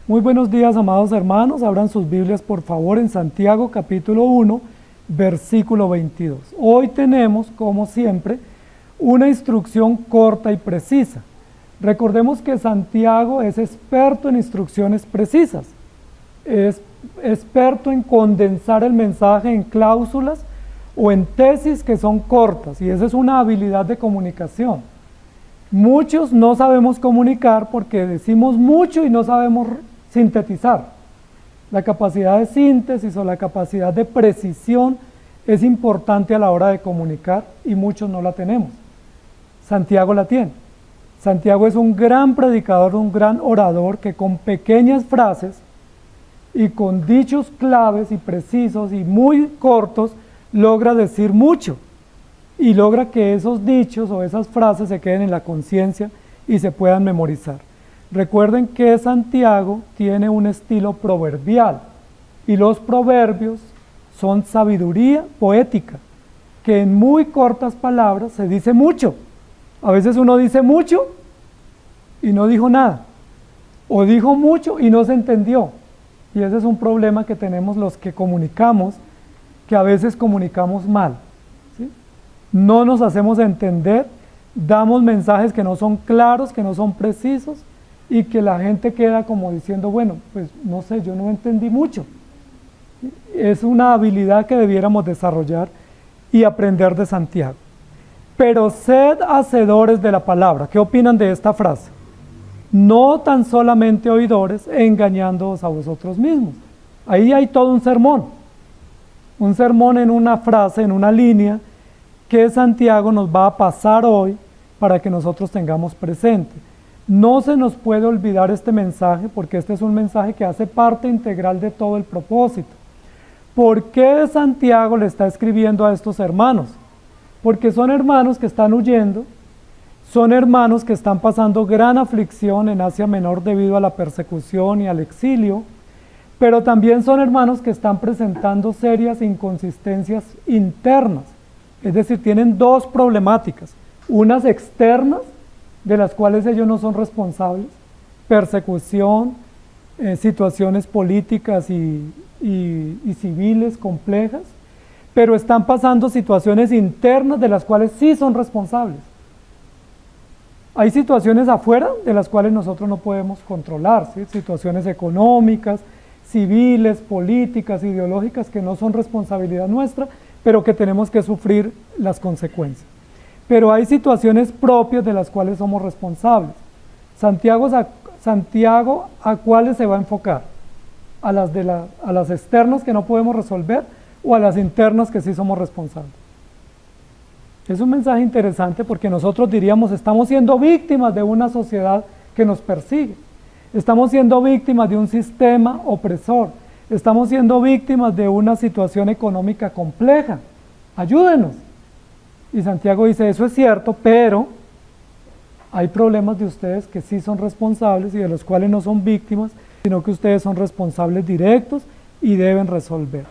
Muy buenos días, amados hermanos. Abran sus Biblias, por favor, en Santiago capítulo 1, versículo 22. Hoy tenemos, como siempre, una instrucción corta y precisa. Recordemos que Santiago es experto en instrucciones precisas. Es experto en condensar el mensaje en cláusulas o en tesis que son cortas, y esa es una habilidad de comunicación. Muchos no sabemos comunicar porque decimos mucho y no sabemos sintetizar. La capacidad de síntesis o la capacidad de precisión es importante a la hora de comunicar y muchos no la tenemos. Santiago la tiene. Santiago es un gran predicador, un gran orador que con pequeñas frases y con dichos claves y precisos y muy cortos logra decir mucho y logra que esos dichos o esas frases se queden en la conciencia y se puedan memorizar. Recuerden que Santiago tiene un estilo proverbial y los proverbios son sabiduría poética, que en muy cortas palabras se dice mucho. A veces uno dice mucho y no dijo nada, o dijo mucho y no se entendió. Y ese es un problema que tenemos los que comunicamos, que a veces comunicamos mal, ¿sí? No nos hacemos entender, damos mensajes que no son claros, que no son precisos, y que la gente queda como diciendo, bueno, pues no sé, yo no entendí mucho. Es una habilidad que debiéramos desarrollar y aprender de Santiago. Pero sed hacedores de la palabra. ¿Qué opinan de esta frase? No tan solamente oidores, engañándoos a vosotros mismos. Ahí hay todo un sermón en una frase, en una línea, que Santiago nos va a pasar hoy para que nosotros tengamos presente. No se nos puede olvidar este mensaje porque este es un mensaje que hace parte integral de todo el propósito. ¿Por qué Santiago le está escribiendo a estos hermanos? Porque son hermanos que están huyendo, son hermanos que están pasando gran aflicción en Asia Menor debido a la persecución y al exilio, pero también son hermanos que están presentando serias inconsistencias internas, es decir, tienen dos problemáticas, unas externas, de las cuales ellos no son responsables, persecución, situaciones políticas y civiles complejas, pero están pasando situaciones internas de las cuales sí son responsables. Hay situaciones afuera de las cuales nosotros no podemos controlar, ¿sí? Situaciones económicas, civiles, políticas, ideológicas que no son responsabilidad nuestra, pero que tenemos que sufrir las consecuencias. Pero hay situaciones propias de las cuales somos responsables. Santiago, ¿a cuáles se va a enfocar? ¿A las externas que no podemos resolver o a las internas que sí somos responsables? Es un mensaje interesante porque nosotros diríamos, estamos siendo víctimas de una sociedad que nos persigue, estamos siendo víctimas de un sistema opresor, estamos siendo víctimas de una situación económica compleja, ayúdenos. Y Santiago dice, eso es cierto, pero hay problemas de ustedes que sí son responsables y de los cuales no son víctimas, sino que ustedes son responsables directos y deben resolver.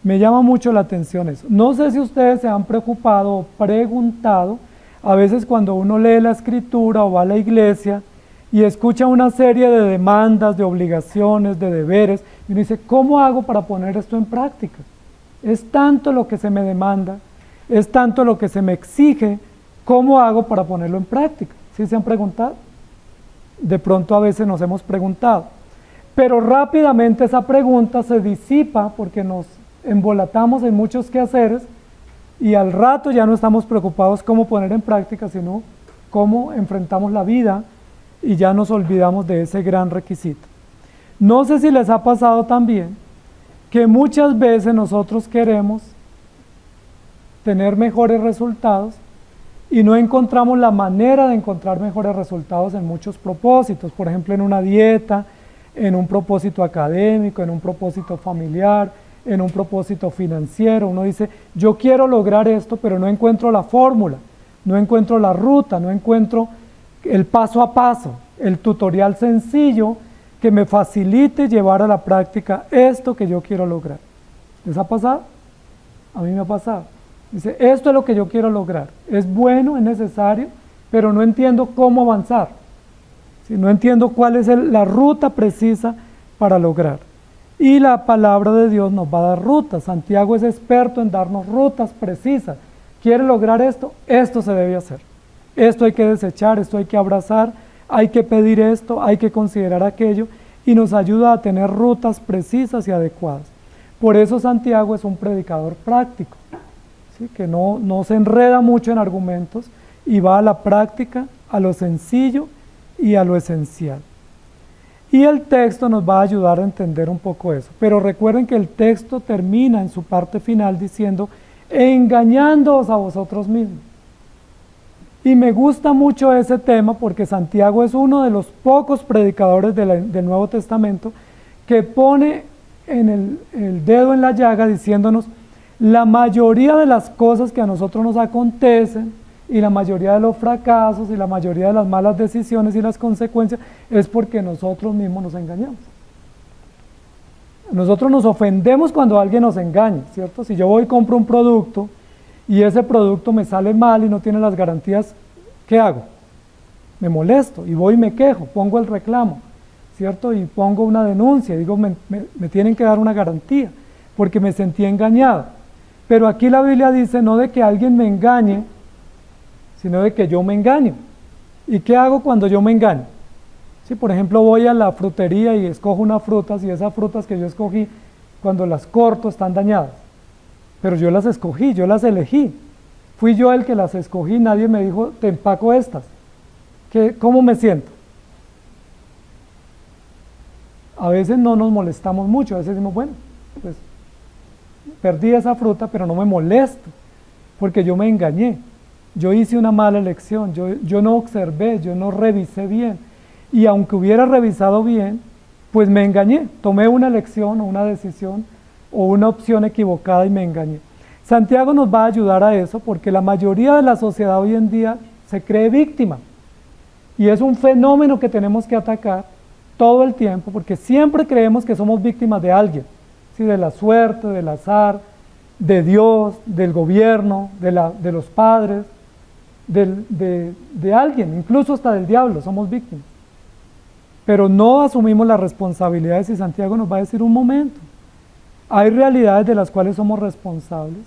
Me llama mucho la atención eso. No sé si ustedes se han preocupado o preguntado, a veces cuando uno lee la escritura o va a la iglesia y escucha una serie de demandas, de obligaciones, de deberes, y uno dice, ¿cómo hago para poner esto en práctica? Es tanto lo que se me demanda, es tanto lo que se me exige, ¿cómo hago para ponerlo en práctica? ¿Sí se han preguntado? De pronto a veces nos hemos preguntado, pero rápidamente esa pregunta se disipa porque nos embolatamos en muchos quehaceres y al rato ya no estamos preocupados cómo poner en práctica, sino cómo enfrentamos la vida y ya nos olvidamos de ese gran requisito. No sé si les ha pasado también que muchas veces nosotros queremos tener mejores resultados y no encontramos la manera de encontrar mejores resultados en muchos propósitos, por ejemplo en una dieta, en un propósito académico, en un propósito familiar, en un propósito financiero. Uno dice, yo quiero lograr esto, pero no encuentro la fórmula, no encuentro la ruta, no encuentro el paso a paso, el tutorial sencillo que me facilite llevar a la práctica esto que yo quiero lograr. ¿Les ha pasado? A mí me ha pasado. Dice, esto es lo que yo quiero lograr, es bueno, es necesario, pero no entiendo cómo avanzar. ¿sí? No entiendo cuál es la ruta precisa para lograr. Y la palabra de Dios nos va a dar rutas. Santiago es experto en darnos rutas precisas. ¿Quiere lograr esto? Esto se debe hacer. Esto hay que desechar, esto hay que abrazar, hay que pedir esto, hay que considerar aquello, y nos ayuda a tener rutas precisas y adecuadas. Por eso Santiago es un predicador práctico, ¿sí? Que no se enreda mucho en argumentos y va a la práctica, a lo sencillo y a lo esencial. Y el texto nos va a ayudar a entender un poco eso. Pero recuerden que el texto termina en su parte final diciendo, engañándoos a vosotros mismos. Y me gusta mucho ese tema porque Santiago es uno de los pocos predicadores del Nuevo Testamento que pone el dedo en la llaga diciéndonos, la mayoría de las cosas que a nosotros nos acontecen, y la mayoría de los fracasos y la mayoría de las malas decisiones y las consecuencias es porque nosotros mismos nos engañamos. Nosotros nos ofendemos cuando alguien nos engaña, ¿cierto? Si yo voy y compro un producto y ese producto me sale mal y no tiene las garantías, ¿qué hago? Me molesto y voy y me quejo, pongo el reclamo, ¿cierto? Y pongo una denuncia, digo, me tienen que dar una garantía porque me sentí engañado. Pero aquí la Biblia dice no de que alguien me engañe, sino de que yo me engaño. ¿Y qué hago cuando yo me engaño? Si por ejemplo voy a la frutería y escojo unas frutas y esas frutas que yo escogí, cuando las corto están dañadas, pero yo las escogí, yo las elegí, fui yo el que las escogí, nadie me dijo, te empaco estas. ¿Cómo me siento? A veces no nos molestamos mucho, a veces decimos, bueno, pues perdí esa fruta, pero no me molesto, porque yo me engañé. Yo hice una mala elección, yo no observé, yo no revisé bien. Y aunque hubiera revisado bien, pues me engañé. Tomé una elección o una decisión o una opción equivocada y me engañé. Santiago nos va a ayudar a eso porque la mayoría de la sociedad hoy en día se cree víctima. Y es un fenómeno que tenemos que atacar todo el tiempo porque siempre creemos que somos víctimas de alguien. ¿Sí? De la suerte, del azar, de Dios, del gobierno, de los padres. De alguien, incluso hasta del diablo, somos víctimas. Pero no asumimos las responsabilidades y Santiago nos va a decir un momento. Hay realidades de las cuales somos responsables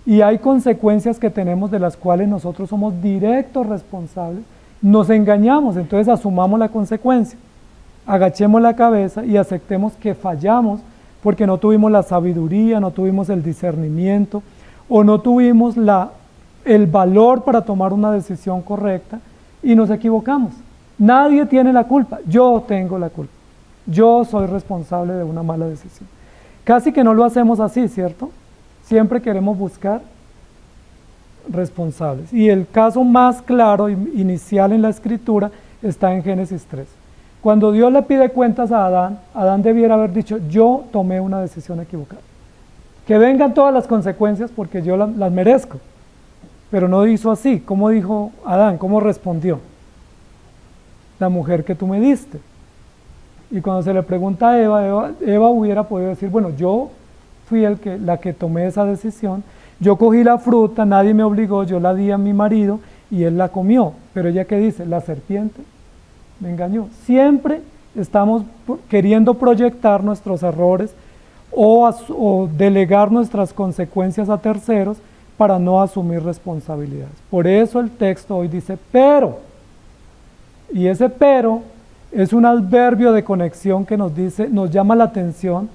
y hay consecuencias que tenemos de las cuales nosotros somos directos responsables. Nos engañamos, entonces asumamos la consecuencia. Agachemos la cabeza y aceptemos que fallamos porque no tuvimos la sabiduría, no tuvimos el discernimiento o no tuvimos el valor para tomar una decisión correcta y nos equivocamos. Nadie tiene la culpa, yo tengo la culpa. Yo soy responsable de una mala decisión. Casi que no lo hacemos así, ¿cierto? Siempre queremos buscar responsables. Y el caso más claro, inicial en la Escritura, está en Génesis 3. Cuando Dios le pide cuentas a Adán, Adán debiera haber dicho, yo tomé una decisión equivocada. Que vengan todas las consecuencias porque yo las merezco. Pero no hizo así. ¿Cómo dijo Adán? ¿Cómo respondió? La mujer que tú me diste. Y cuando se le pregunta a Eva hubiera podido decir, bueno, yo fui la que tomé esa decisión, yo cogí la fruta, nadie me obligó, yo la di a mi marido y él la comió. Pero ella, ¿qué dice? La serpiente me engañó. Siempre estamos queriendo proyectar nuestros errores o delegar nuestras consecuencias a terceros para no asumir responsabilidades. Por eso el texto hoy dice, pero, y ese pero es un adverbio de conexión que nos llama la atención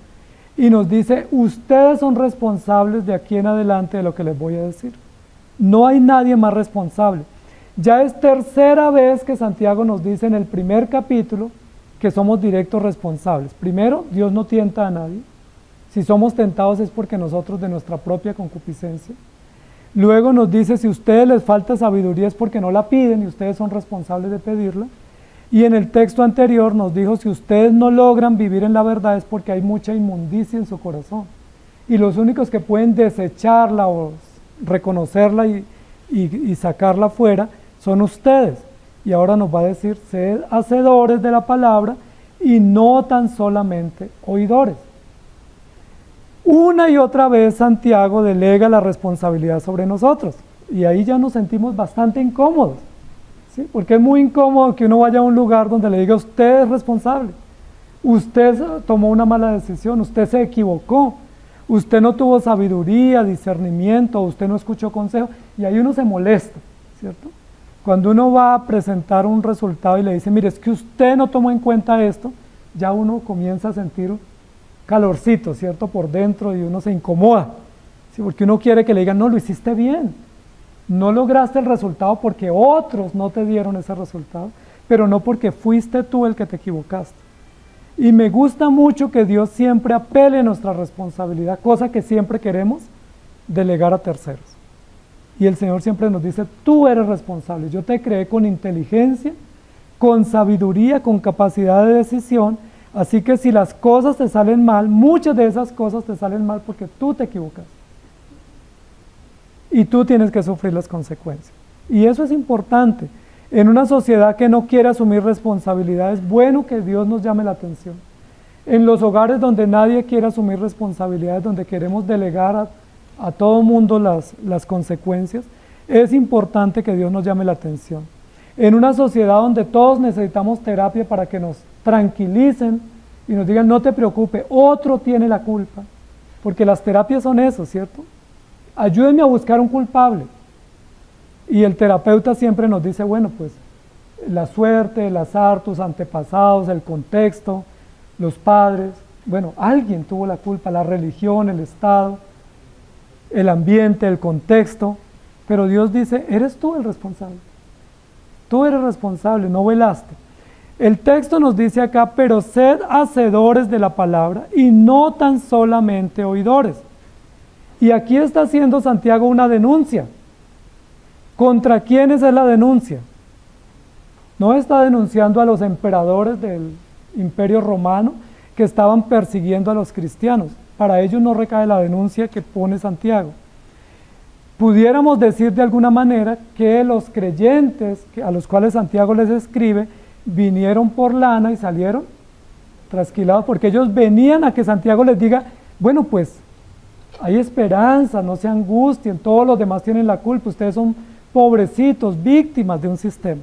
y nos dice, ustedes son responsables de aquí en adelante de lo que les voy a decir. No hay nadie más responsable. Ya es tercera vez que Santiago nos dice en el primer capítulo que somos directos responsables. Primero, Dios no tienta a nadie. Si somos tentados es porque nosotros de nuestra propia concupiscencia. Luego nos dice, si a ustedes les falta sabiduría es porque no la piden y ustedes son responsables de pedirla. Y en el texto anterior nos dijo, si ustedes no logran vivir en la verdad es porque hay mucha inmundicia en su corazón. Y los únicos que pueden desecharla o reconocerla y sacarla fuera son ustedes. Y ahora nos va a decir, sed hacedores de la palabra y no tan solamente oidores. Una y otra vez Santiago delega la responsabilidad sobre nosotros y ahí ya nos sentimos bastante incómodos, ¿sí? Porque es muy incómodo que uno vaya a un lugar donde le diga usted es responsable, usted tomó una mala decisión, usted se equivocó, usted no tuvo sabiduría, discernimiento, usted no escuchó consejo, y ahí uno se molesta, ¿cierto? Cuando uno va a presentar un resultado y le dice, mire, es que usted no tomó en cuenta esto, ya uno comienza a sentir calorcito, ¿cierto? Por dentro y uno se incomoda, ¿sí? Porque uno quiere que le digan, no, lo hiciste bien, no lograste el resultado porque otros no te dieron ese resultado, pero no porque fuiste tú el que te equivocaste. Y me gusta mucho que Dios siempre apele a nuestra responsabilidad, cosa que siempre queremos delegar a terceros. Y el Señor siempre nos dice, tú eres responsable, yo te creé con inteligencia, con sabiduría, con capacidad de decisión, así que si las cosas te salen mal, muchas de esas cosas te salen mal porque tú te equivocas. Y tú tienes que sufrir las consecuencias. Y eso es importante. En una sociedad que no quiere asumir responsabilidad, es bueno que Dios nos llame la atención. En los hogares donde nadie quiere asumir responsabilidades, donde queremos delegar a todo mundo las consecuencias, es importante que Dios nos llame la atención. En una sociedad donde todos necesitamos terapia para que nos tranquilicen y nos digan, no te preocupes, otro tiene la culpa, porque las terapias son eso, ¿cierto? Ayúdenme a buscar un culpable. Y el terapeuta siempre nos dice, bueno, pues la suerte, el azar, tus antepasados, el contexto, los padres, bueno, alguien tuvo la culpa, la religión, el Estado, el ambiente, el contexto, pero Dios dice, eres tú el responsable. Tú eres responsable, no velaste. El texto nos dice acá, pero sed hacedores de la palabra y no tan solamente oidores. Y aquí está haciendo Santiago una denuncia. ¿Contra quiénes es la denuncia? No está denunciando a los emperadores del Imperio Romano que estaban persiguiendo a los cristianos. Para ellos no recae la denuncia que pone Santiago. Pudiéramos decir de alguna manera que los creyentes a los cuales Santiago les escribe vinieron por lana y salieron trasquilados porque ellos venían a que Santiago les diga, bueno, pues hay esperanza, no se angustien, todos los demás tienen la culpa, ustedes son pobrecitos, víctimas de un sistema.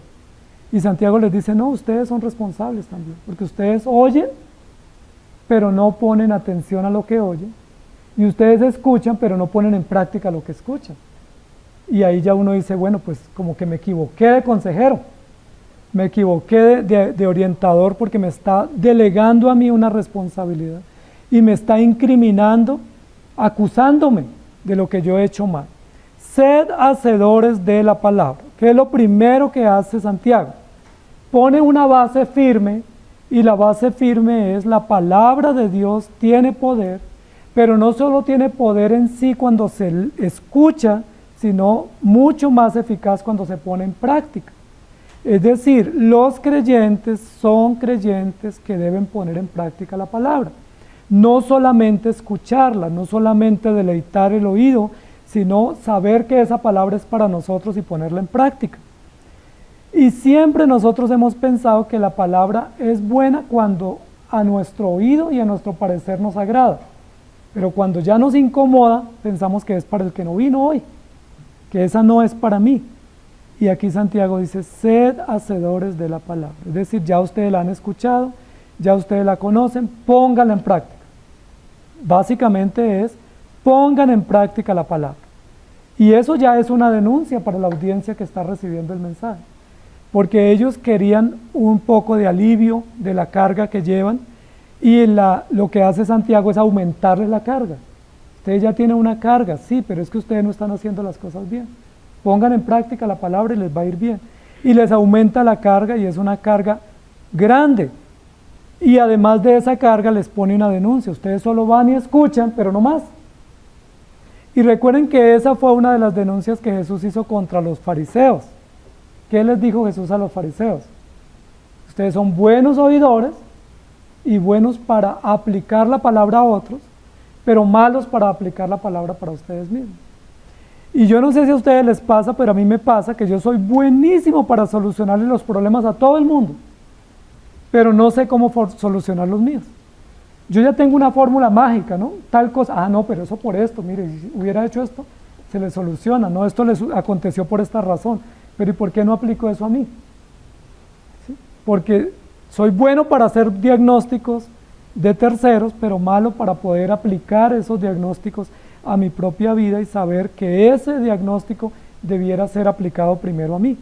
Y Santiago les dice, no, ustedes son responsables también, porque ustedes oyen, pero no ponen atención a lo que oyen, y ustedes escuchan, pero no ponen en práctica lo que escuchan. Y ahí ya uno dice, bueno, pues como que me equivoqué de consejero, me equivoqué de orientador porque me está delegando a mí una responsabilidad y me está incriminando, acusándome de lo que yo he hecho mal. Sed hacedores de la palabra, que es lo primero que hace Santiago. Pone una base firme, y la base firme es la palabra de Dios tiene poder, pero no solo tiene poder en sí cuando se escucha, sino mucho más eficaz cuando se pone en práctica. Es decir, los creyentes son creyentes que deben poner en práctica la palabra. No solamente escucharla, no solamente deleitar el oído, sino saber que esa palabra es para nosotros y ponerla en práctica. Y siempre nosotros hemos pensado que la palabra es buena cuando a nuestro oído y a nuestro parecer nos agrada. Pero cuando ya nos incomoda, pensamos que es para el que no vino hoy, que esa no es para mí. Y aquí Santiago dice, sed hacedores de la palabra. Es decir, ya ustedes la han escuchado, ya ustedes la conocen, pónganla en práctica. Básicamente es, pongan en práctica la palabra. Y eso ya es una denuncia para la audiencia que está recibiendo el mensaje. Porque ellos querían un poco de alivio de la carga que llevan, y lo que hace Santiago es aumentarles la carga. Ustedes ya tienen una carga, sí, pero es que ustedes no están haciendo las cosas bien. Pongan en práctica la palabra y les va a ir bien. Y les aumenta la carga, y es una carga grande. Y además de esa carga les pone una denuncia. Ustedes solo van y escuchan, pero no más. Y recuerden que esa fue una de las denuncias que Jesús hizo contra los fariseos. ¿Qué les dijo Jesús a los fariseos? Ustedes son buenos oidores y buenos para aplicar la palabra a otros, pero malos para aplicar la palabra para ustedes mismos. Y yo no sé si a ustedes les pasa, pero a mí me pasa que yo soy buenísimo para solucionarle los problemas a todo el mundo, pero no sé cómo solucionar los míos. Yo ya tengo una fórmula mágica, ¿no? Tal cosa, no, pero eso por esto, mire, si hubiera hecho esto, se le soluciona, no, esto les aconteció por esta razón. Pero ¿y por qué no aplico eso a mí? ¿Sí? Porque soy bueno para hacer diagnósticos de terceros, pero malo para poder aplicar esos diagnósticos a mi propia vida y saber que ese diagnóstico debiera ser aplicado primero a mí.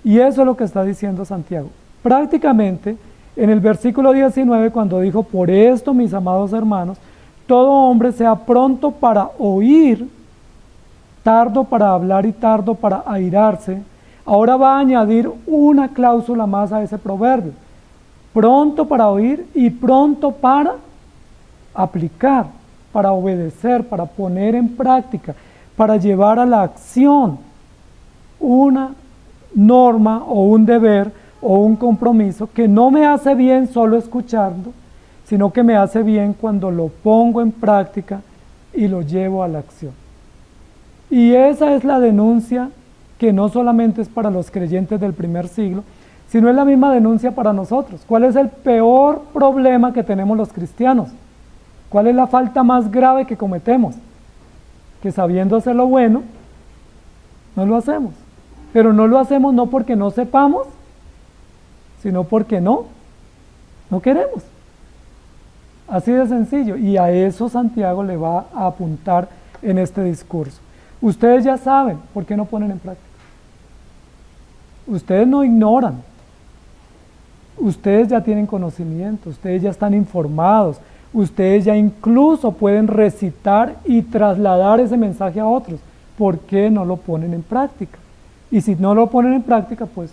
Y eso es lo que está diciendo Santiago. Prácticamente, en el versículo 19, cuando dijo, por esto, mis amados hermanos, todo hombre sea pronto para oír, tardo para hablar y tardo para airarse, ahora va a añadir una cláusula más a ese proverbio. Pronto para oír y pronto para aplicar, para obedecer, para poner en práctica, para llevar a la acción una norma o un deber o un compromiso que no me hace bien solo escuchando, sino que me hace bien cuando lo pongo en práctica y lo llevo a la acción. Y esa es la denuncia que no solamente es para los creyentes del primer siglo, sino es la misma denuncia para nosotros. ¿Cuál es el peor problema que tenemos los cristianos? ¿Cuál es la falta más grave que cometemos? Que sabiendo hacer lo bueno, no lo hacemos. Pero no lo hacemos no porque no sepamos, sino porque no queremos. Así de sencillo. Y a eso Santiago le va a apuntar en este discurso. Ustedes ya saben, ¿por qué no ponen en práctica? Ustedes no ignoran. Ustedes ya tienen conocimiento, ustedes ya están informados, ustedes ya incluso pueden recitar y trasladar ese mensaje a otros. ¿Por qué no lo ponen en práctica? Y si no lo ponen en práctica, pues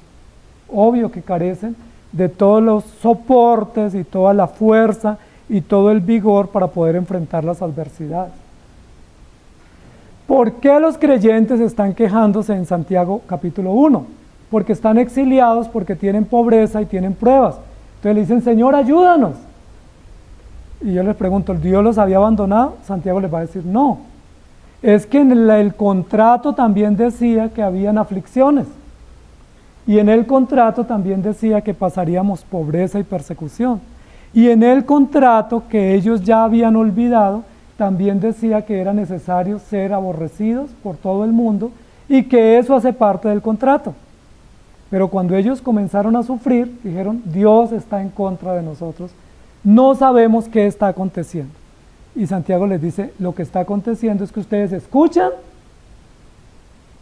obvio que carecen de todos los soportes y toda la fuerza y todo el vigor para poder enfrentar las adversidades. ¿Por qué los creyentes están quejándose en Santiago capítulo 1? Porque están exiliados, porque tienen pobreza y tienen pruebas. Entonces le dicen, Señor, ayúdanos. Y yo les pregunto, ¿Dios los había abandonado? Santiago les va a decir, no. Es que en el contrato también decía que habían aflicciones. Y en el contrato también decía que pasaríamos pobreza y persecución. Y en el contrato que ellos ya habían olvidado, también decía que era necesario ser aborrecidos por todo el mundo y que eso hace parte del contrato. Pero cuando ellos comenzaron a sufrir, dijeron, Dios está en contra de nosotros, no sabemos qué está aconteciendo. Y Santiago les dice, lo que está aconteciendo es que ustedes escuchan,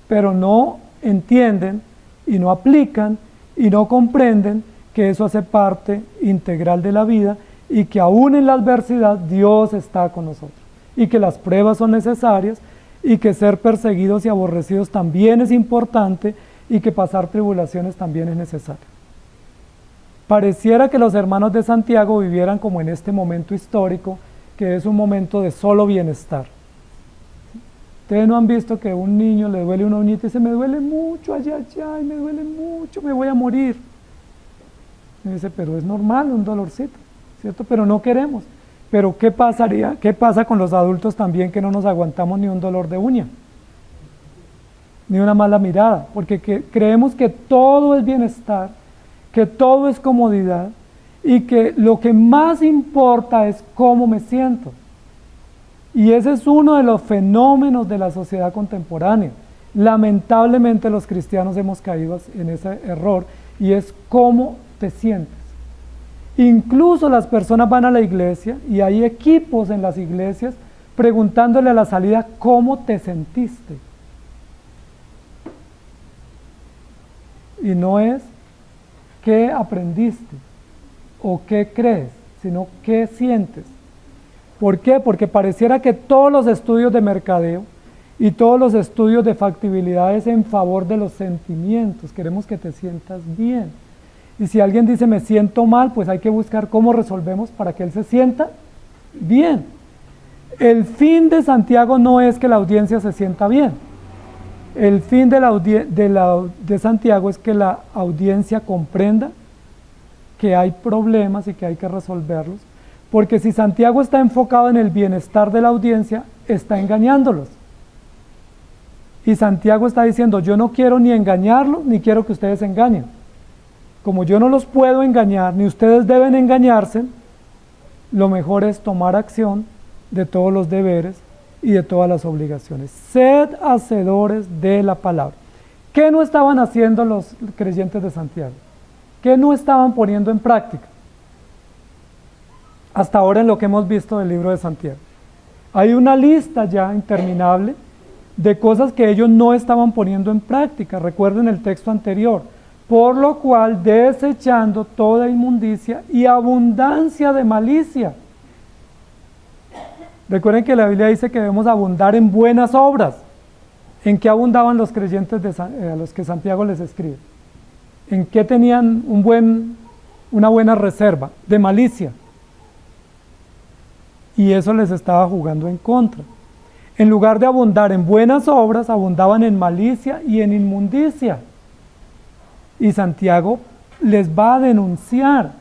pero no entienden y no aplican y no comprenden que eso hace parte integral de la vida y que aún en la adversidad Dios está con nosotros y que las pruebas son necesarias y que ser perseguidos y aborrecidos también es importante y que pasar tribulaciones también es necesario. Pareciera que los hermanos de Santiago vivieran como en este momento histórico, que es un momento de solo bienestar. Ustedes no han visto que a un niño le duele una uñita y dice, me duele mucho, ay, me duele mucho, me voy a morir. Y dice, pero es normal un dolorcito, ¿cierto? Pero no queremos. Pero ¿qué pasaría? ¿Qué pasa con los adultos también que no nos aguantamos ni un dolor de uña? Ni una mala mirada, porque creemos que todo es bienestar, que todo es comodidad y que lo que más importa es cómo me siento. Y ese es uno de los fenómenos de la sociedad contemporánea. Lamentablemente los cristianos hemos caído en ese error y es cómo te sientes. Incluso las personas van a la iglesia y hay equipos en las iglesias preguntándole a la salida cómo te sentiste. Y no es qué aprendiste o qué crees, sino qué sientes. ¿Por qué? Porque pareciera que todos los estudios de mercadeo y todos los estudios de factibilidad es en favor de los sentimientos. Queremos que te sientas bien. Y si alguien dice me siento mal, pues hay que buscar cómo resolvemos para que él se sienta bien. El fin de Santiago no es que la audiencia se sienta bien. El fin de Santiago es que la audiencia comprenda que hay problemas y que hay que resolverlos, porque si Santiago está enfocado en el bienestar de la audiencia, está engañándolos. Y Santiago está diciendo, yo no quiero ni engañarlos, ni quiero que ustedes se engañen. Como yo no los puedo engañar, ni ustedes deben engañarse, lo mejor es tomar acción de todos los deberes y de todas las obligaciones. Sed hacedores de la palabra. ¿Qué no estaban haciendo los creyentes de Santiago? ¿Qué no estaban poniendo en práctica? Hasta ahora en lo que hemos visto del libro de Santiago. Hay una lista ya interminable de cosas que ellos no estaban poniendo en práctica. Recuerden el texto anterior. Por lo cual, desechando toda inmundicia y abundancia de malicia. Recuerden que la Biblia dice que debemos abundar en buenas obras. ¿En qué abundaban los creyentes a los que Santiago les escribe? ¿En qué tenían una buena reserva? De malicia. Y eso les estaba jugando en contra. En lugar de abundar en buenas obras, abundaban en malicia y en inmundicia. Y Santiago les va a denunciar.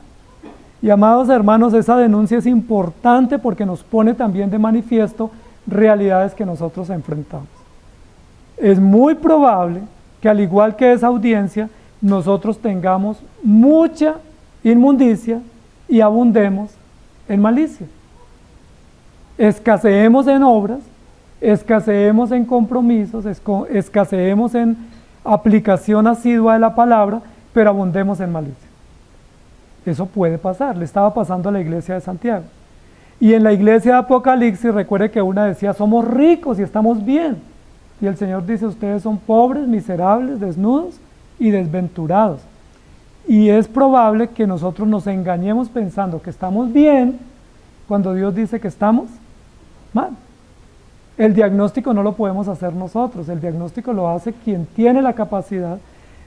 Y amados hermanos, esa denuncia es importante porque nos pone también de manifiesto realidades que nosotros enfrentamos. Es muy probable que al igual que esa audiencia, nosotros tengamos mucha inmundicia y abundemos en malicia. Escaseemos en obras, escaseemos en compromisos, escaseemos en aplicación asidua de la palabra, pero abundemos en malicia. Eso puede pasar, le estaba pasando a la iglesia de Santiago. Y en la iglesia de Apocalipsis, recuerde que una decía, somos ricos y estamos bien. Y el Señor dice, ustedes son pobres, miserables, desnudos y desventurados. Y es probable que nosotros nos engañemos pensando que estamos bien, cuando Dios dice que estamos mal. El diagnóstico no lo podemos hacer nosotros, el diagnóstico lo hace quien tiene la capacidad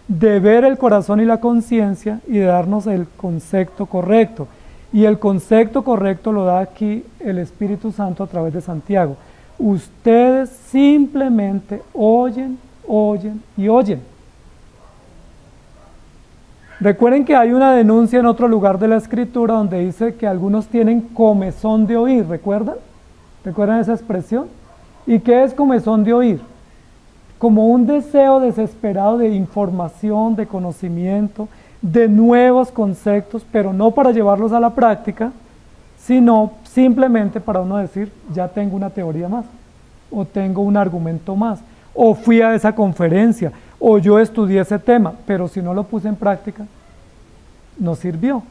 de ver el corazón y la conciencia y de darnos el concepto correcto. Y el concepto correcto lo da aquí el Espíritu Santo a través de Santiago. Ustedes simplemente oyen, oyen y oyen. Recuerden que hay una denuncia en otro lugar de la Escritura donde dice que algunos tienen comezón de oír, ¿recuerdan? ¿Recuerdan esa expresión? ¿Y qué es comezón de oír? Como un deseo desesperado de información, de conocimiento, de nuevos conceptos, pero no para llevarlos a la práctica, sino simplemente para uno decir, ya tengo una teoría más, o tengo un argumento más, o fui a esa conferencia, o yo estudié ese tema, pero si no lo puse en práctica, no sirvió.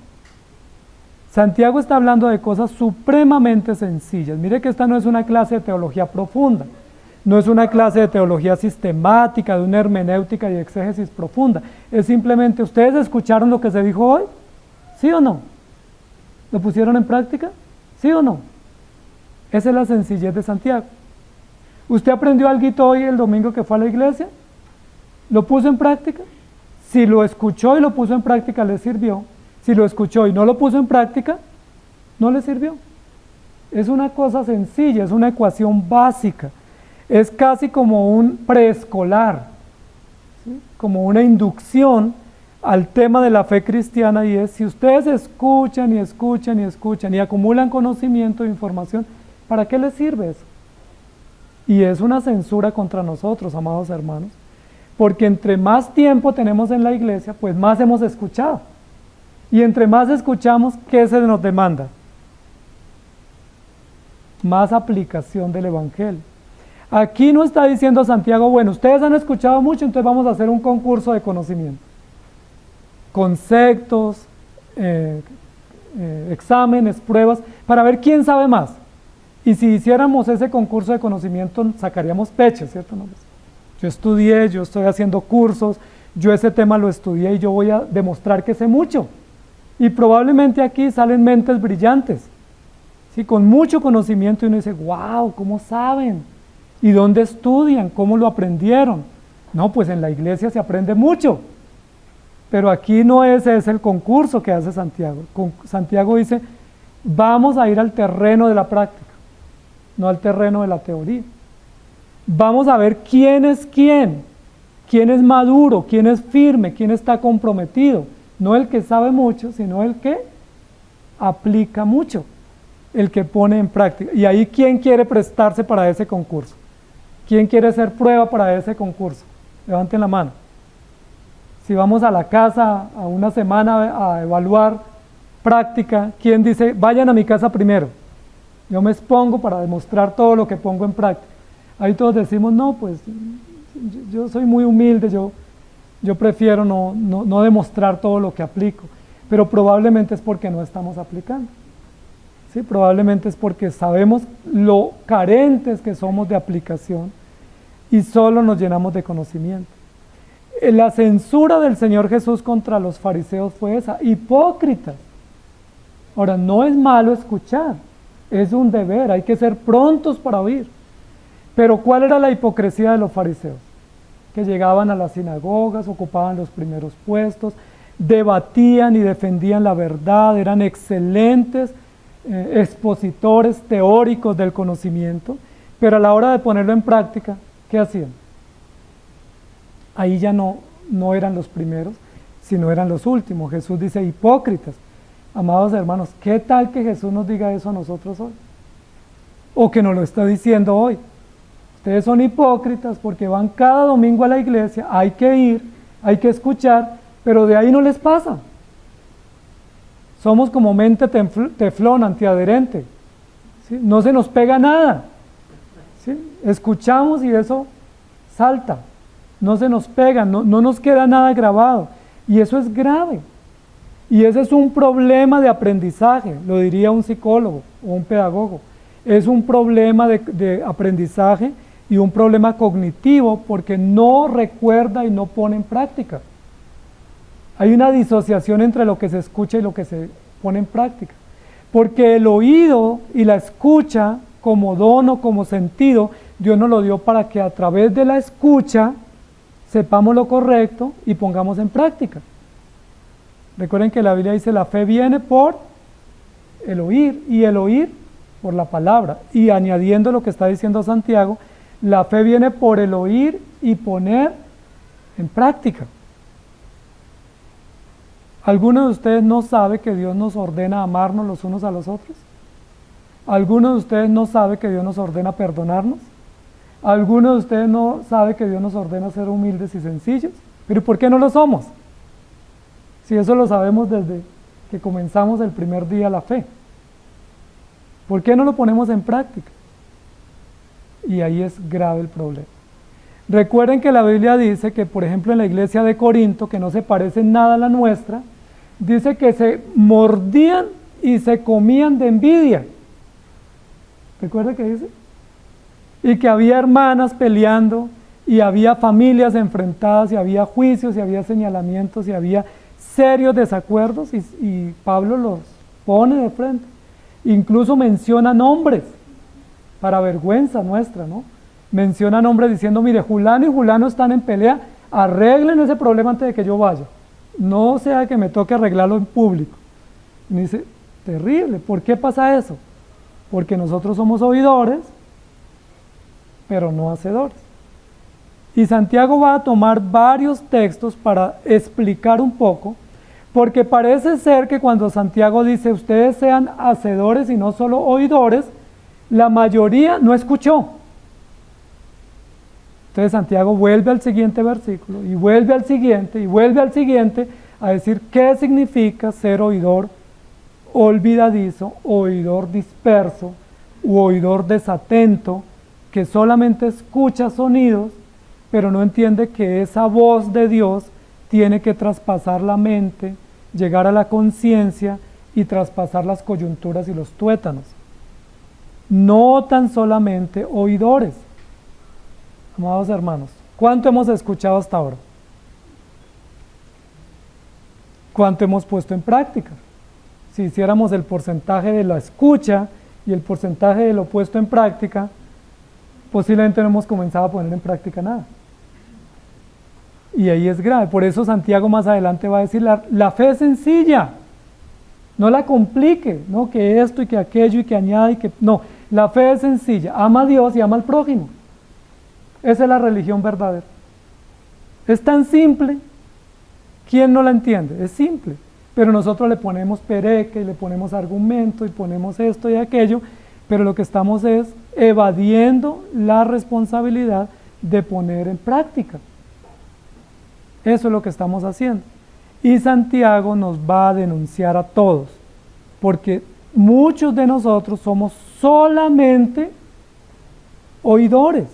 Santiago está hablando de cosas supremamente sencillas. Mire que esta no es una clase de teología profunda, no es una clase de teología sistemática, de una hermenéutica y exégesis profunda. Es simplemente, ¿ustedes escucharon lo que se dijo hoy? ¿Sí o no? ¿Lo pusieron en práctica? ¿Sí o no? Esa es la sencillez de Santiago. ¿Usted aprendió algo hoy el domingo que fue a la iglesia? ¿Lo puso en práctica? Si lo escuchó y lo puso en práctica, le sirvió. Si lo escuchó y no lo puso en práctica, no le sirvió. Es una cosa sencilla, es una ecuación básica. Es casi como un preescolar, ¿sí? Como una inducción al tema de la fe cristiana, y es, si ustedes escuchan y escuchan y escuchan y acumulan conocimiento e información, ¿para qué les sirve eso? Y es una censura contra nosotros, amados hermanos, porque entre más tiempo tenemos en la iglesia, pues más hemos escuchado. Y entre más escuchamos, ¿qué se nos demanda? Más aplicación del Evangelio. Aquí no está diciendo Santiago, bueno, ustedes han escuchado mucho, entonces vamos a hacer un concurso de conocimiento. Conceptos, exámenes, pruebas, para ver quién sabe más. Y si hiciéramos ese concurso de conocimiento, sacaríamos pecho, ¿cierto? No, pues, yo estudié, yo estoy haciendo cursos, yo ese tema lo estudié y yo voy a demostrar que sé mucho. Y probablemente aquí salen mentes brillantes, ¿sí? Con mucho conocimiento, y uno dice, wow, ¿cómo saben? ¿Y dónde estudian? ¿Cómo lo aprendieron? No, pues en la iglesia se aprende mucho. Pero aquí no ese es el concurso que hace Santiago. Santiago dice, vamos a ir al terreno de la práctica, no al terreno de la teoría. Vamos a ver quién es quién es maduro, quién es firme, quién está comprometido. No el que sabe mucho, sino el que aplica mucho, el que pone en práctica. Y ahí, ¿quién quiere prestarse para ese concurso? ¿Quién quiere hacer prueba para ese concurso? Levanten la mano. Si vamos a la casa a una semana a evaluar práctica, ¿quién dice, vayan a mi casa primero? Yo me expongo para demostrar todo lo que pongo en práctica. Ahí todos decimos, no, pues yo soy muy humilde, yo Yo prefiero no demostrar todo lo que aplico, pero probablemente es porque no estamos aplicando. ¿Sí? Probablemente es porque sabemos lo carentes que somos de aplicación y solo nos llenamos de conocimiento. La censura del Señor Jesús contra los fariseos fue esa: hipócritas. Ahora, no es malo escuchar, es un deber, hay que ser prontos para oír. Pero ¿cuál era la hipocresía de los fariseos? Que llegaban a las sinagogas, ocupaban los primeros puestos, debatían y defendían la verdad, eran excelentes expositores teóricos del conocimiento, pero a la hora de ponerlo en práctica, ¿qué hacían? Ahí ya no eran los primeros, sino eran los últimos. Jesús dice: hipócritas. Amados hermanos, ¿qué tal que Jesús nos diga eso a nosotros hoy? O que nos lo está diciendo hoy. Ustedes son hipócritas porque van cada domingo a la iglesia, hay que ir, hay que escuchar, pero de ahí no les pasa. Somos como mente teflón, antiadherente, ¿sí? No se nos pega nada, ¿sí? Escuchamos y eso salta, no se nos pega, no nos queda nada grabado, y eso es grave. Y ese es un problema de aprendizaje, lo diría un psicólogo o un pedagogo. Es un problema de aprendizaje y un problema cognitivo porque no recuerda y no pone en práctica. Hay una disociación entre lo que se escucha y lo que se pone en práctica. Porque el oído y la escucha como don o como sentido, Dios nos lo dio para que a través de la escucha sepamos lo correcto y pongamos en práctica. Recuerden que la Biblia dice: la fe viene por el oír, y el oír por la palabra. Y añadiendo lo que está diciendo Santiago, la fe viene por el oír y poner en práctica. ¿Alguno de ustedes no sabe que Dios nos ordena amarnos los unos a los otros? ¿Alguno de ustedes no sabe que Dios nos ordena perdonarnos? ¿Alguno de ustedes no sabe que Dios nos ordena ser humildes y sencillos? ¿Pero por qué no lo somos? Si eso lo sabemos desde que comenzamos el primer día la fe. ¿Por qué no lo ponemos en práctica? Y ahí es grave el problema. Recuerden que la Biblia dice que, por ejemplo, en la iglesia de Corinto, que no se parece en nada a la nuestra, dice que se mordían y se comían de envidia. ¿Recuerda qué dice? Y que había hermanas peleando, y había familias enfrentadas, y había juicios, y había señalamientos, y había serios desacuerdos, y Pablo los pone de frente. Incluso menciona nombres, para vergüenza nuestra, ¿no? Menciona nombres diciendo: mire, Julano y Julano están en pelea, arreglen ese problema antes de que yo vaya. No sea que me toque arreglarlo en público. Y dice: terrible, ¿por qué pasa eso? Porque nosotros somos oidores, pero no hacedores. Y Santiago va a tomar varios textos para explicar un poco, porque parece ser que cuando Santiago dice: ustedes sean hacedores y no solo oidores, la mayoría no escuchó. Entonces Santiago vuelve al siguiente versículo, y vuelve al siguiente, y vuelve al siguiente, a decir qué significa ser oidor olvidadizo, oidor disperso, u oidor desatento, que solamente escucha sonidos, pero no entiende que esa voz de Dios tiene que traspasar la mente, llegar a la conciencia y traspasar las coyunturas y los tuétanos. No tan solamente oidores. Amados hermanos, ¿cuánto hemos escuchado hasta ahora? ¿Cuánto hemos puesto en práctica? Si hiciéramos el porcentaje de la escucha y el porcentaje de lo puesto en práctica, posiblemente no hemos comenzado a poner en práctica nada. Y ahí es grave. Por eso Santiago más adelante va a decir: la fe es sencilla, no la complique, ¿no? Que esto y que aquello y que añade y que... No, la fe es sencilla, ama a Dios y ama al prójimo. Esa es la religión verdadera. Es tan simple. ¿Quién no la entiende? Es simple. Pero nosotros le ponemos pereque y le ponemos argumento y ponemos esto y aquello, pero lo que estamos es evadiendo la responsabilidad de poner en práctica. Eso es lo que estamos haciendo. Y Santiago nos va a denunciar a todos, porque muchos de nosotros somos solamente oidores.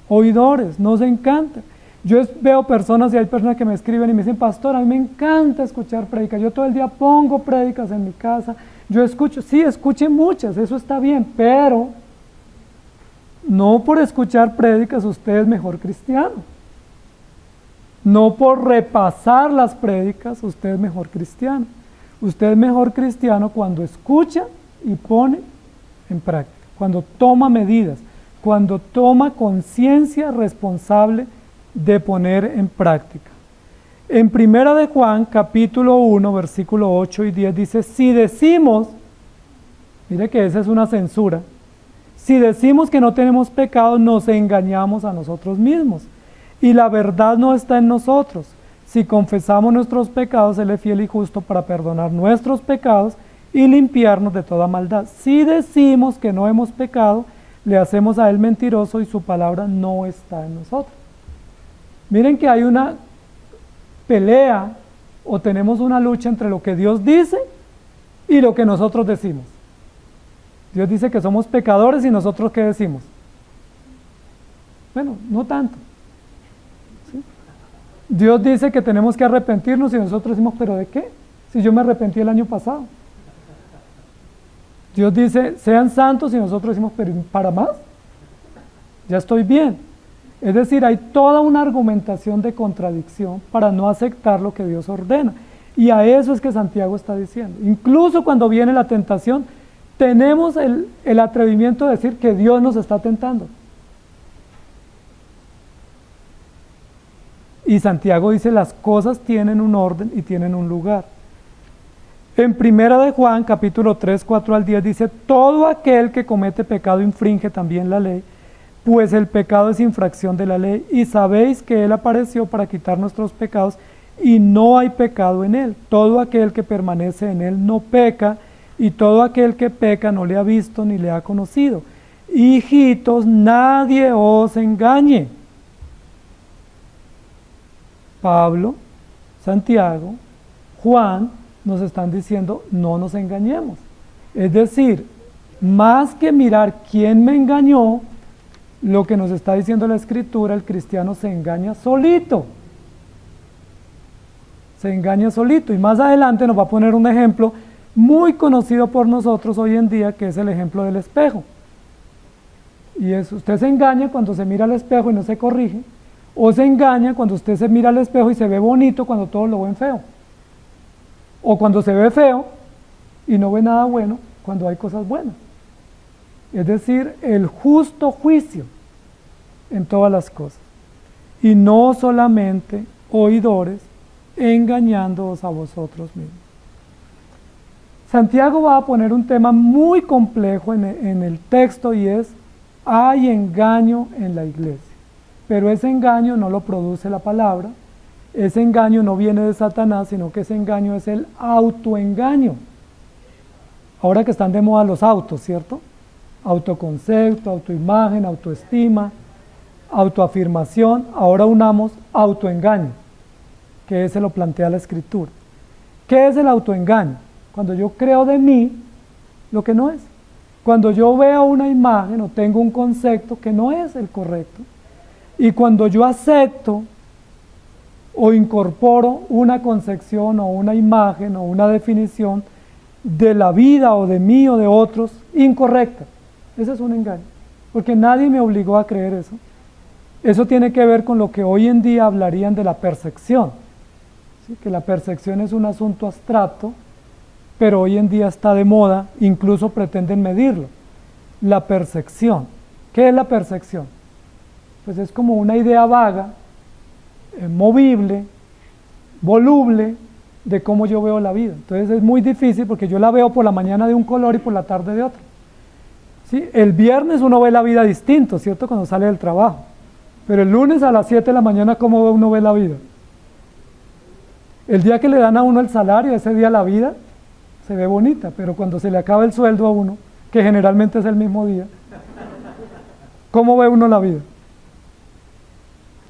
Oidores, nos encanta. Veo personas y hay personas que me escriben y me dicen, pastor, a mí me encanta escuchar prédicas, yo todo el día pongo prédicas en mi casa, yo escucho, sí, escuche muchas, eso está bien, pero no por escuchar prédicas usted es mejor cristiano. No por repasar las prédicas usted es mejor cristiano. Usted es mejor cristiano cuando escucha y pone en práctica, cuando toma medidas, cuando toma conciencia responsable de poner en práctica. En Primera de Juan, capítulo 1, versículo 8 y 10 dice, si decimos, mire que esa es una censura, si decimos que no tenemos pecado, nos engañamos a nosotros mismos y la verdad no está en nosotros. Si confesamos nuestros pecados, Él es fiel y justo para perdonar nuestros pecados y limpiarnos de toda maldad. Si decimos que no hemos pecado, le hacemos a Él mentiroso y su palabra no está en nosotros. Miren que hay una pelea o tenemos una lucha entre lo que Dios dice y lo que nosotros decimos. Dios dice que somos pecadores y nosotros ¿qué decimos? Bueno, no tanto. ¿Sí? Dios dice que tenemos que arrepentirnos y nosotros decimos, ¿pero de qué? Si yo me arrepentí el año pasado. Dios dice, sean santos y nosotros decimos, ¿pero para más? Ya estoy bien. Es decir, hay toda una argumentación de contradicción para no aceptar lo que Dios ordena. Y a eso es que Santiago está diciendo. Incluso cuando viene la tentación, tenemos el atrevimiento de decir que Dios nos está tentando. Y Santiago dice, las cosas tienen un orden y tienen un lugar. En Primera de Juan, capítulo 3, 4 al 10, dice, todo aquel que comete pecado infringe también la ley, pues el pecado es infracción de la ley, y sabéis que Él apareció para quitar nuestros pecados, y no hay pecado en Él. Todo aquel que permanece en Él no peca, y todo aquel que peca no le ha visto ni le ha conocido. Hijitos, nadie os engañe. Pablo, Santiago, Juan, nos están diciendo, no nos engañemos. Es decir, más que mirar quién me engañó, lo que nos está diciendo la Escritura, el cristiano se engaña solito. Se engaña solito. Y más adelante nos va a poner un ejemplo muy conocido por nosotros hoy en día, que es el ejemplo del espejo. Y es, usted se engaña cuando se mira al espejo y no se corrige, o se engaña cuando usted se mira al espejo y se ve bonito cuando todos lo ven feo. O cuando se ve feo y no ve nada bueno cuando hay cosas buenas. Es decir, el justo juicio en todas las cosas. Y no solamente oidores, engañándoos a vosotros mismos. Santiago va a poner un tema muy complejo en el texto y es, hay engaño en la iglesia. Pero ese engaño no lo produce la palabra. Ese engaño no viene de Satanás, sino que ese engaño es el autoengaño. Ahora que están de moda los autos, ¿cierto? Autoconcepto, autoimagen, autoestima, autoafirmación. Ahora unamos autoengaño, que ese lo plantea la Escritura. ¿Qué es el autoengaño? Cuando yo creo de mí lo que no es. Cuando yo veo una imagen o tengo un concepto que no es el correcto. Y cuando yo acepto o incorporo una concepción o una imagen o una definición de la vida o de mí o de otros incorrecta. Ese es un engaño, porque nadie me obligó a creer eso. Eso tiene que ver con lo que hoy en día hablarían de la percepción, ¿sí? Que la percepción es un asunto abstracto, pero hoy en día está de moda, incluso pretenden medirlo. La percepción. ¿Qué es la percepción? Pues es como una idea vaga, movible, voluble, de cómo yo veo la vida. Entonces es muy difícil porque yo la veo por la mañana de un color y por la tarde de otro. ¿Sí? El viernes uno ve la vida distinto, ¿cierto? Cuando sale del trabajo. Pero el lunes a las 7 de la mañana, ¿cómo uno ve la vida? El día que le dan a uno el salario, ese día la vida se ve bonita, pero cuando se le acaba el sueldo a uno, que generalmente es el mismo día, ¿cómo ve uno la vida?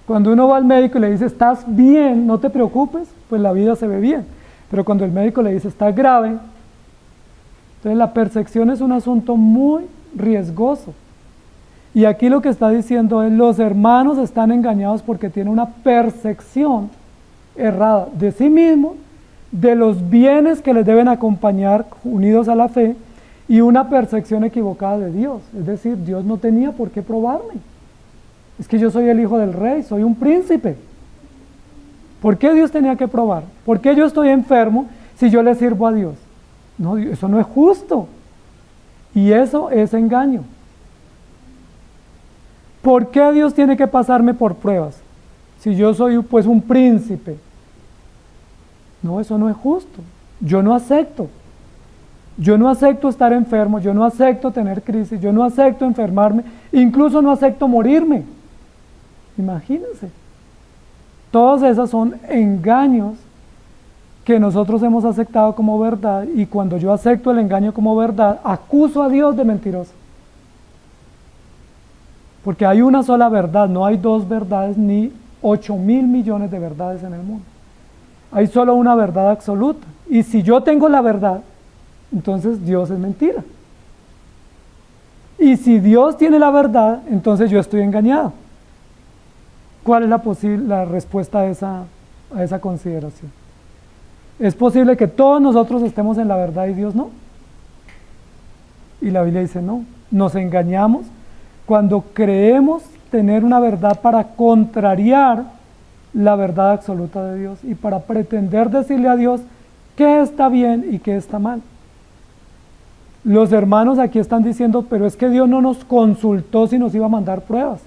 Cuando uno va al médico y le dice, estás bien, no te preocupes, pues la vida se ve bien. Pero cuando el médico le dice, estás grave, entonces la percepción es un asunto muy riesgoso. Y aquí lo que está diciendo es, los hermanos están engañados porque tienen una percepción errada de sí mismos, de los bienes que les deben acompañar unidos a la fe, y una percepción equivocada de Dios. Es decir, Dios no tenía por qué probarme. Es que yo soy el hijo del rey, soy un príncipe. ¿Por qué Dios tenía que probar? ¿Por qué yo estoy enfermo si yo le sirvo a Dios? No, eso no es justo. Y eso es engaño. ¿Por qué Dios tiene que pasarme por pruebas si yo soy pues un príncipe? No, eso no es justo. Yo no acepto. Yo no acepto estar enfermo, yo no acepto tener crisis, yo no acepto enfermarme, incluso no acepto morirme. Imagínense. Todas esas son engaños que nosotros hemos aceptado como verdad, y cuando yo acepto el engaño como verdad, acuso a Dios de mentiroso. Porque hay una sola verdad, no hay dos verdades ni 8.000 millones de verdades en el mundo. Hay solo una verdad absoluta. Y si yo tengo la verdad, entonces Dios es mentira. Y si Dios tiene la verdad, entonces yo estoy engañado. ¿Cuál es la respuesta a esa consideración? ¿Es posible que todos nosotros estemos en la verdad y Dios no? Y la Biblia dice no. Nos engañamos cuando creemos tener una verdad para contrariar la verdad absoluta de Dios y para pretender decirle a Dios qué está bien y qué está mal. Los hermanos aquí están diciendo, pero es que Dios no nos consultó si nos iba a mandar pruebas.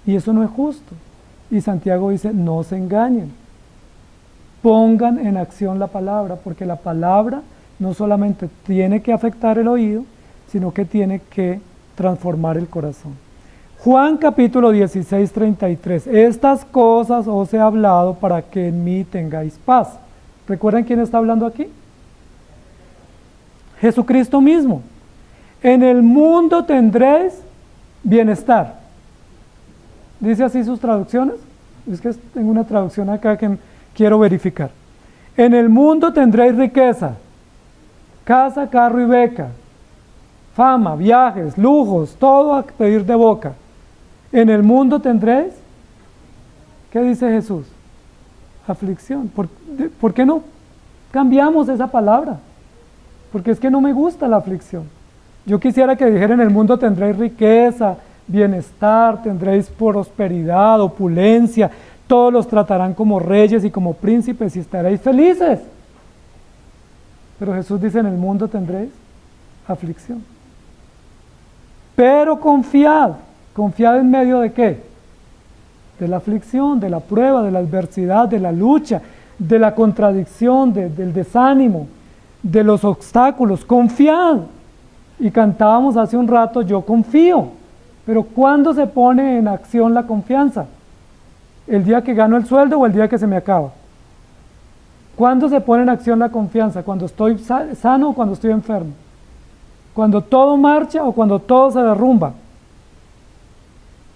Y eso no es justo. Y Santiago dice, no se engañen. Pongan en acción la palabra, porque la palabra no solamente tiene que afectar el oído, sino que tiene que transformar el corazón. Juan capítulo 16, 33. Estas cosas os he hablado para que en mí tengáis paz. ¿Recuerdan quién está hablando aquí? Jesucristo mismo. En el mundo tendréis bienestar. ¿Dice así sus traducciones? Es que tengo una traducción acá que quiero verificar. En el mundo tendréis riqueza, casa, carro y beca, fama, viajes, lujos, todo a pedir de boca. En el mundo tendréis, ¿qué dice Jesús? Aflicción. ¿Por qué no cambiamos esa palabra? Porque es que no me gusta la aflicción. Yo quisiera que dijera, en el mundo tendréis riqueza, bienestar, tendréis prosperidad, opulencia, todos los tratarán como reyes y como príncipes y estaréis felices. Pero Jesús dice, en el mundo tendréis aflicción. Pero confiad en medio de ¿qué? De la aflicción, de la prueba, de la adversidad, de la lucha, de la contradicción, del desánimo, de los obstáculos. Confiad. Y cantábamos hace un rato, yo confío. Pero ¿cuándo se pone en acción la confianza? ¿El día que gano el sueldo o el día que se me acaba? ¿Cuándo se pone en acción la confianza? ¿Cuando estoy sano o cuando estoy enfermo? ¿Cuando todo marcha o cuando todo se derrumba?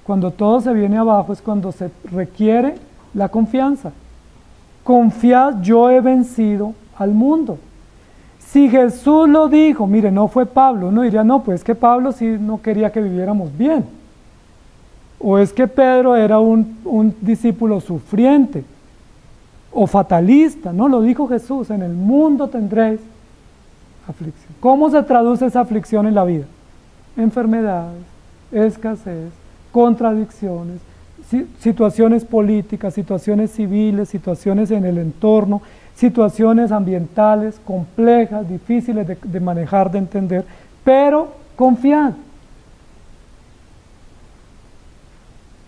Cuando todo se viene abajo es cuando se requiere la confianza. Confiad, yo he vencido al mundo. Si Jesús lo dijo, mire, no fue Pablo, uno diría, no, pues es que Pablo sí no quería que viviéramos bien. O es que Pedro era un discípulo sufriente o fatalista, no, lo dijo Jesús, en el mundo tendréis aflicción. ¿Cómo se traduce esa aflicción en la vida? Enfermedades, escasez, contradicciones, situaciones políticas, situaciones civiles, situaciones en el entorno, situaciones ambientales complejas, difíciles de manejar, de entender, pero confiad.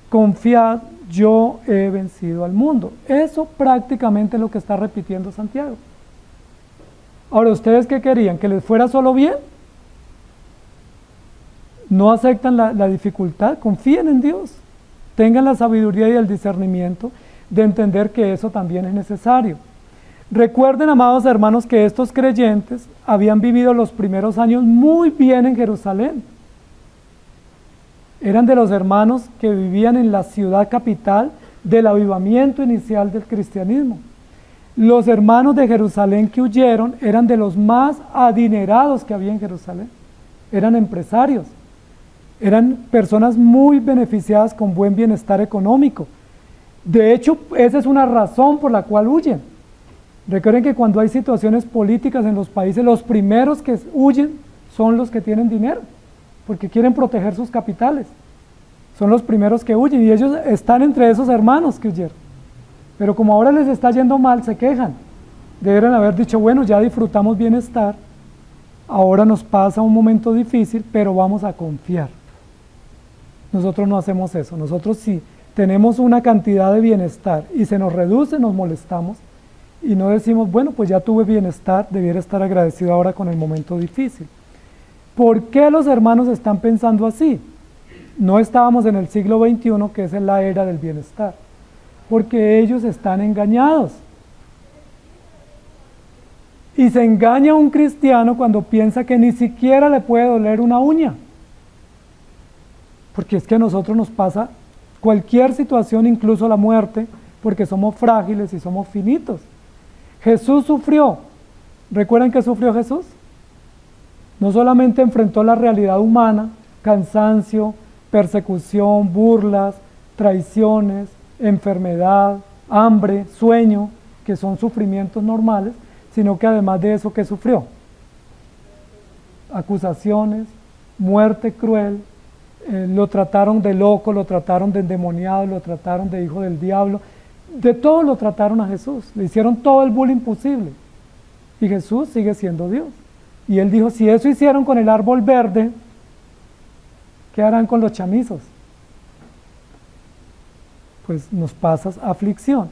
Confiad, yo he vencido al mundo. Eso prácticamente es lo que está repitiendo Santiago. Ahora, ¿ustedes qué querían? ¿Que les fuera solo bien? No aceptan la dificultad, confíen en Dios. Tengan la sabiduría y el discernimiento de entender que eso también es necesario. Recuerden, amados hermanos, que estos creyentes habían vivido los primeros años muy bien en Jerusalén. Eran de los hermanos que vivían en la ciudad capital del avivamiento inicial del cristianismo. Los hermanos de Jerusalén que huyeron eran de los más adinerados que había en Jerusalén. Eran empresarios. Eran personas muy beneficiadas con buen bienestar económico. De hecho, esa es una razón por la cual huyen. Recuerden que cuando hay situaciones políticas en los países, los primeros que huyen son los que tienen dinero, porque quieren proteger sus capitales. Son los primeros que huyen y ellos están entre esos hermanos que huyeron. Pero como ahora les está yendo mal, se quejan. Deberían haber dicho, bueno, ya disfrutamos bienestar, ahora nos pasa un momento difícil, pero vamos a confiar. Nosotros no hacemos eso. Nosotros sí tenemos una cantidad de bienestar y se nos reduce, nos molestamos y no decimos, bueno, pues ya tuve bienestar, debiera estar agradecido ahora con el momento difícil. ¿Por qué los hermanos están pensando así? No estábamos en el siglo XXI, que es la era del bienestar, porque ellos están engañados. Y se engaña a un cristiano cuando piensa que ni siquiera le puede doler una uña. Porque es que a nosotros nos pasa cualquier situación, incluso la muerte, porque somos frágiles y somos finitos. Jesús sufrió. ¿Recuerdan que sufrió Jesús? No solamente enfrentó la realidad humana, cansancio, persecución, burlas, traiciones, enfermedad, hambre, sueño, que son sufrimientos normales, sino que además de eso, ¿qué sufrió? Acusaciones, muerte cruel, lo trataron de loco, lo trataron de endemoniado, lo trataron de hijo del diablo, de todo lo trataron a Jesús, le hicieron todo el bullying posible, y Jesús sigue siendo Dios. Y él dijo, si eso hicieron con el árbol verde, ¿qué harán con los chamizos? Pues nos pasa aflicción.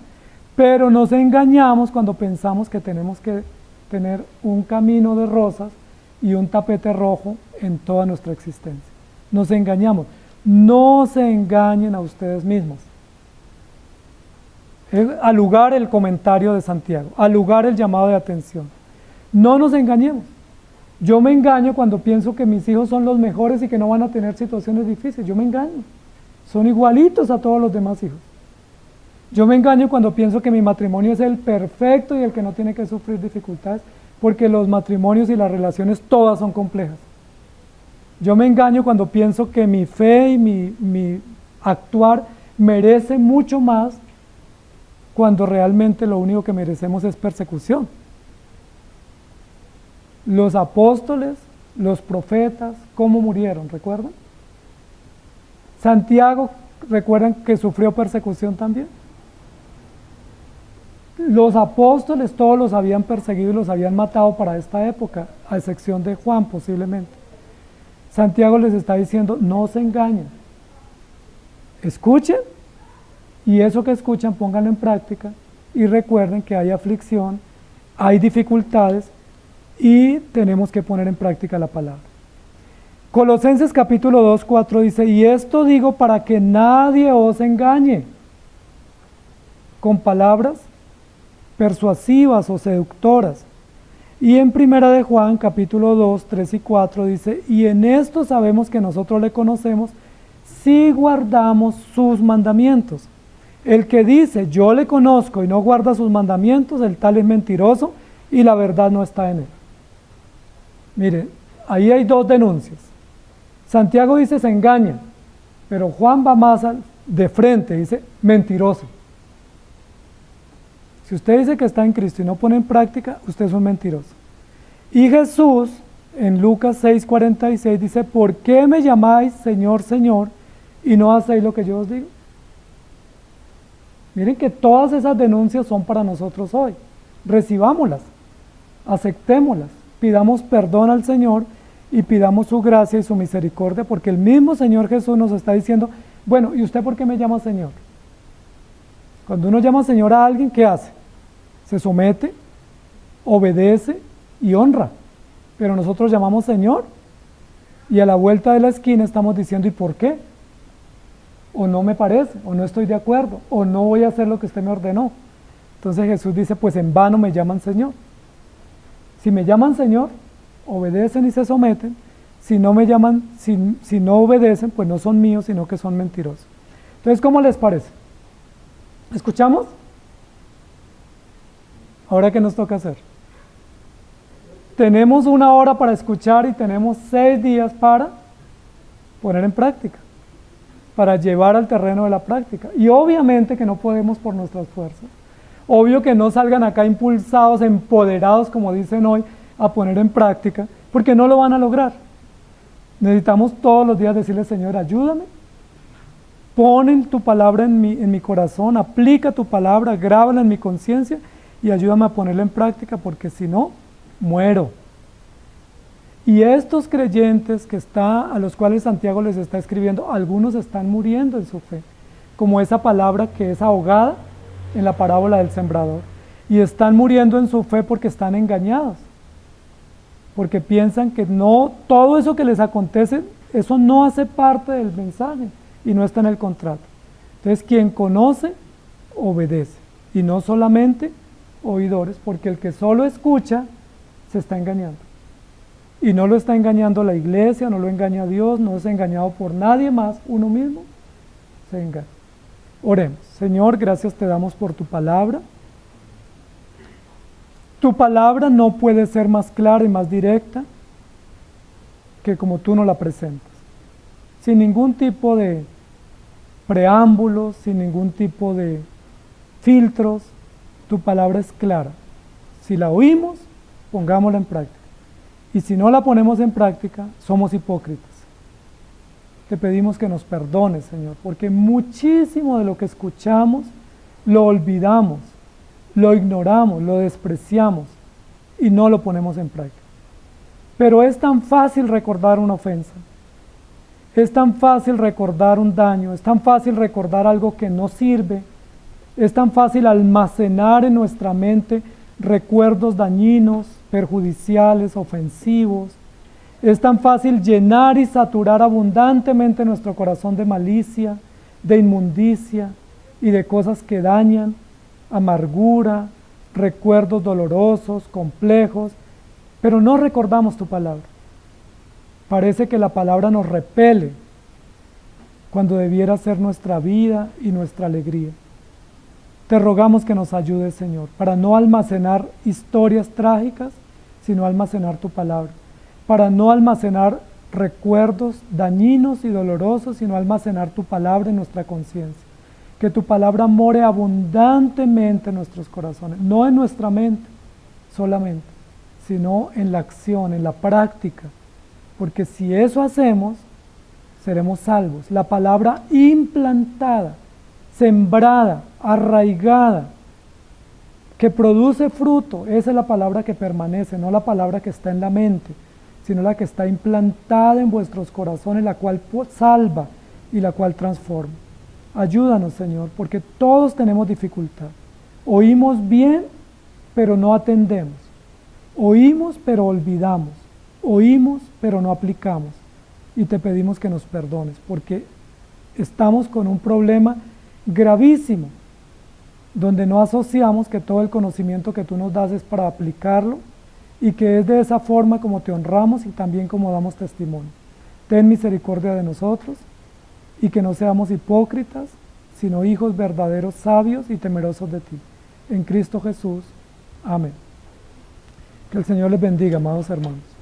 Pero nos engañamos cuando pensamos que tenemos que tener un camino de rosas y un tapete rojo en toda nuestra existencia. Nos engañamos. No se engañen a ustedes mismos. Al lugar el comentario de Santiago, al lugar el llamado de atención. No nos engañemos. Yo me engaño cuando pienso que mis hijos son los mejores y que no van a tener situaciones difíciles. Yo me engaño. Son igualitos a todos los demás hijos. Yo me engaño cuando pienso que mi matrimonio es el perfecto y el que no tiene que sufrir dificultades, porque los matrimonios y las relaciones todas son complejas. Yo me engaño cuando pienso que mi fe y mi actuar merece mucho más, cuando realmente lo único que merecemos es persecución. Los apóstoles, los profetas, ¿cómo murieron? ¿Recuerdan? Santiago, ¿recuerdan que sufrió persecución también? Los apóstoles todos los habían perseguido y los habían matado para esta época, a excepción de Juan posiblemente. Santiago les está diciendo, no se engañen, escuchen, y eso que escuchan pónganlo en práctica, y recuerden que hay aflicción, hay dificultades, y tenemos que poner en práctica la palabra. Colosenses capítulo 2, 4 dice, y esto digo para que nadie os engañe con palabras persuasivas o seductoras. Y en primera de Juan capítulo 2, 3 y 4 dice, y en esto sabemos que nosotros le conocemos si guardamos sus mandamientos. El que dice yo le conozco y no guarda sus mandamientos, el tal es mentiroso y la verdad no está en él. Mire, ahí hay dos denuncias. Santiago dice se engaña, pero Juan va más de frente, dice mentiroso. Si usted dice que está en Cristo y no pone en práctica, usted es un mentiroso. Y Jesús, en Lucas 6:46, dice, ¿por qué me llamáis Señor, Señor, y no hacéis lo que yo os digo? Miren que todas esas denuncias son para nosotros hoy. Recibámoslas, aceptémoslas, pidamos perdón al Señor y pidamos su gracia y su misericordia, porque el mismo Señor Jesús nos está diciendo, bueno, ¿y usted por qué me llama Señor? Cuando uno llama Señor a alguien, ¿qué hace? Se somete, obedece y honra. Pero nosotros llamamos Señor y a la vuelta de la esquina estamos diciendo ¿y por qué? O no me parece, o no estoy de acuerdo, o no voy a hacer lo que usted me ordenó. Entonces Jesús dice, pues en vano me llaman Señor. Si me llaman Señor, obedecen y se someten. Si no me llaman, si no obedecen, pues no son míos, sino que son mentirosos. Entonces, ¿cómo les parece? ¿Escuchamos? Ahora, ¿qué nos toca hacer? Tenemos 1 hora para escuchar y tenemos 6 días para poner en práctica, para llevar al terreno de la práctica. Y obviamente que no podemos por nuestras fuerzas. Obvio que no salgan acá impulsados, empoderados, como dicen hoy, a poner en práctica, porque no lo van a lograr. Necesitamos todos los días decirle, Señor, ayúdame, pon tu palabra en mi corazón, aplica tu palabra, grábala en mi conciencia y ayúdame a ponerla en práctica, porque si no, muero. Y estos creyentes a los cuales Santiago les está escribiendo, algunos están muriendo en su fe, como esa palabra que es ahogada en la parábola del sembrador. Y están muriendo en su fe porque están engañados, porque piensan que no, todo eso que les acontece, eso no hace parte del mensaje y no está en el contrato. Entonces, quien conoce, obedece, y no solamente oidores, porque el que solo escucha, se está engañando. Y no lo está engañando la iglesia, no lo engaña Dios, no es engañado por nadie más, uno mismo se engaña. Oremos. Señor, gracias te damos por tu palabra. Tu palabra no puede ser más clara y más directa que como tú nos la presentas. Sin ningún tipo de preámbulos, sin ningún tipo de filtros, tu palabra es clara. Si la oímos, pongámosla en práctica. Y si no la ponemos en práctica, somos hipócritas. Te pedimos que nos perdones, Señor, porque muchísimo de lo que escuchamos lo olvidamos, lo ignoramos, lo despreciamos y no lo ponemos en práctica. Pero es tan fácil recordar una ofensa, es tan fácil recordar un daño, es tan fácil recordar algo que no sirve, es tan fácil almacenar en nuestra mente recuerdos dañinos, perjudiciales, ofensivos. Es tan fácil llenar y saturar abundantemente nuestro corazón de malicia, de inmundicia y de cosas que dañan, amargura, recuerdos dolorosos, complejos, pero no recordamos tu palabra. Parece que la palabra nos repele cuando debiera ser nuestra vida y nuestra alegría. Te rogamos que nos ayudes, Señor, para no almacenar historias trágicas, sino almacenar tu palabra. Para no almacenar recuerdos dañinos y dolorosos, sino almacenar tu palabra en nuestra conciencia. Que tu palabra more abundantemente en nuestros corazones, no en nuestra mente solamente, sino en la acción, en la práctica. Porque si eso hacemos, seremos salvos. La palabra implantada, sembrada, arraigada, que produce fruto, esa es la palabra que permanece, no la palabra que está en la mente, sino la que está implantada en vuestros corazones, la cual salva y la cual transforma. Ayúdanos, Señor, porque todos tenemos dificultad. Oímos bien, pero no atendemos. Oímos, pero olvidamos. Oímos, pero no aplicamos. Y te pedimos que nos perdones, porque estamos con un problema gravísimo, donde no asociamos que todo el conocimiento que tú nos das es para aplicarlo, y que es de esa forma como te honramos y también como damos testimonio. Ten misericordia de nosotros y que no seamos hipócritas, sino hijos verdaderos, sabios y temerosos de ti. En Cristo Jesús. Amén. Que el Señor les bendiga, amados hermanos.